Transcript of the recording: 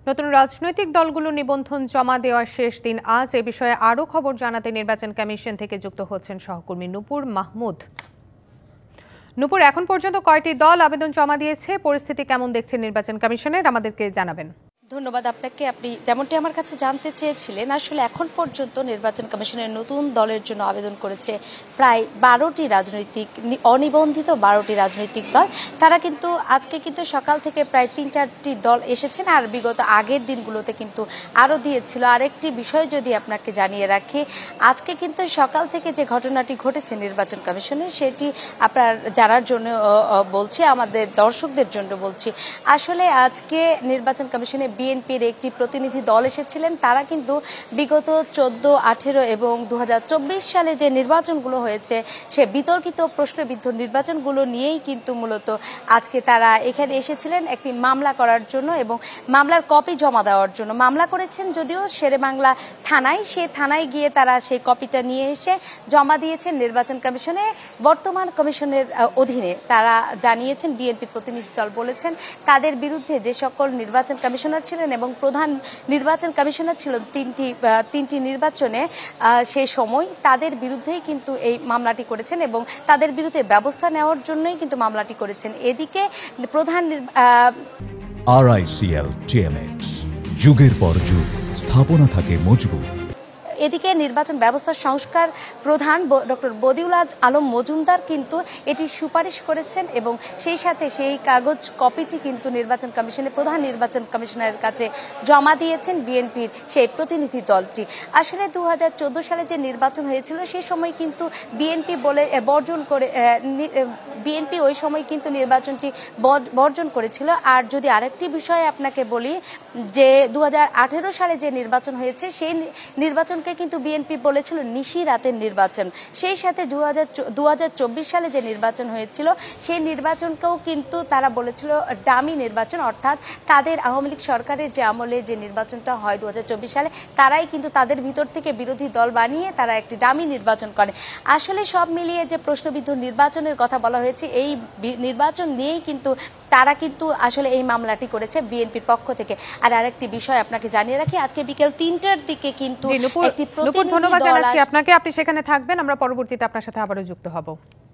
নতুন রাজনৈতিক দলগুলোর নিবন্ধন জমা দেওয়ার শেষ দিন আজ। এ বিষয়ে আরও খবর জানাতে নির্বাচন কমিশন থেকে যুক্ত হচ্ছেন সহকর্মী নূপুর মাহমুদ। নূপুর, এখন পর্যন্ত কয়টি দল আবেদন জমা দিয়েছে, পরিস্থিতি কেমন দেখছে নির্বাচন কমিশনের, আমাদেরকে জানাবেন। ধন্যবাদ আপনাকে। আপনি যেমনটি আমার কাছে জানতে চেয়েছিলেন, আসলে এখন পর্যন্ত নির্বাচন কমিশনের নতুন দলের জন্য আবেদন করেছে প্রায় 12টি রাজনৈতিক অনিবন্ধিত 12টি রাজনৈতিক দল। তারা কিন্তু আজকে সকাল থেকে প্রায় 3-4টি দল এসেছেন, আর বিগত আগের দিনগুলোতে কিন্তু আরও দিয়েছিল। আরেকটি বিষয় যদি আপনাকে জানিয়ে রাখি, আজকে কিন্তু সকাল থেকে যে ঘটনাটি ঘটেছে নির্বাচন কমিশনের, সেটি আপনার জানার জন্য বলছি, আমাদের দর্শকদের জন্য বলছি। আসলে আজকে নির্বাচন কমিশনে বিএনপির একটি প্রতিনিধি দল এসেছিলেন। তারা কিন্তু বিগত 14, 18 এবং 2024 সালে যে নির্বাচনগুলো হয়েছে, সে বিতর্কিত প্রশ্নবিদ্ধ নির্বাচনগুলো নিয়েই কিন্তু মূলত আজকে তারা এখানে এসেছিলেন একটি মামলা করার জন্য এবং মামলার কপি জমা দেওয়ার জন্য। মামলা করেছেন যদিও শেরেবাংলা থানায়, সেই থানায় গিয়ে তারা সেই কপিটা নিয়ে এসে জমা দিয়েছেন নির্বাচন কমিশনে। বর্তমান কমিশনের অধীনে তারা জানিয়েছেন, বিএনপির প্রতিনিধি দল বলেছেন, তাদের বিরুদ্ধে যে সকল নির্বাচন কমিশনার ছিলেন এবং প্রধান নির্বাচন কমিশনার ছিলেন তিনটি নির্বাচনে, সেই সময় তাদের বিরুদ্ধেই কিন্তু এই মামলাটি করেছেন এবং তাদের বিরুদ্ধে ব্যবস্থা নেওয়ার জন্যই কিন্তু মামলাটি করেছেন। এদিকে প্রধান RICL TMX, যুগের পর যুগ স্থাপনা থাকে মজবুত। এদিকে নির্বাচন ব্যবস্থা সংস্কার প্রধান ডক্টর বদিউল আলম মজুমদার কিন্তু এটি সুপারিশ করেছেন এবং সেই সাথে সেই কাগজ কপিটি কিন্তু নির্বাচন কমিশনের প্রধান নির্বাচন কমিশনারের কাছে জমা দিয়েছেন বিএনপির সেই প্রতিনিধি দলটি। আসলে 2014 সালে যে নির্বাচন হয়েছিল, সেই সময় কিন্তু বিএনপি ওই সময় কিন্তু নির্বাচনটি বর্জন করেছিল। আর যদি আরেকটি বিষয় আপনাকে বলি, যে 2018 সালে যে নির্বাচন হয়েছে, সেই নির্বাচনকে কিন্তু বিএনপি বলেছিল নিশি রাতের নির্বাচন। সেই সাথে 2024 সালে যে নির্বাচন হয়েছিল, সেই নির্বাচনকেও কিন্তু তারা বলেছিল ডামি নির্বাচন, অর্থাৎ তাদের আওয়ামী লীগ সরকারের যে আমলে যে নির্বাচনটা হয় 2024 সালে, তারাই কিন্তু তাদের ভিতর থেকে বিরোধী দল বানিয়ে তারা একটি ডামি নির্বাচন করে। আসলে সব মিলিয়ে যে প্রশ্নবিদ্ধ নির্বাচনের কথা বলা হয়েছে, এই নির্বাচন নিয়েই কিন্তু তারা কিন্তু আসলে এই মামলাটি করেছে বিএনপির পক্ষ থেকে। আর আরেকটি বিষয় আপনাকে জানিয়ে রাখি, আজকে বিকেল 3টার দিকে কিন্তু ধন্যবাদ জানাচ্ছি আপনাকে, আপনি সেখানে থাকবেন, আমরা পরবর্তীতে আপনার সাথে আবারও যুক্ত হব।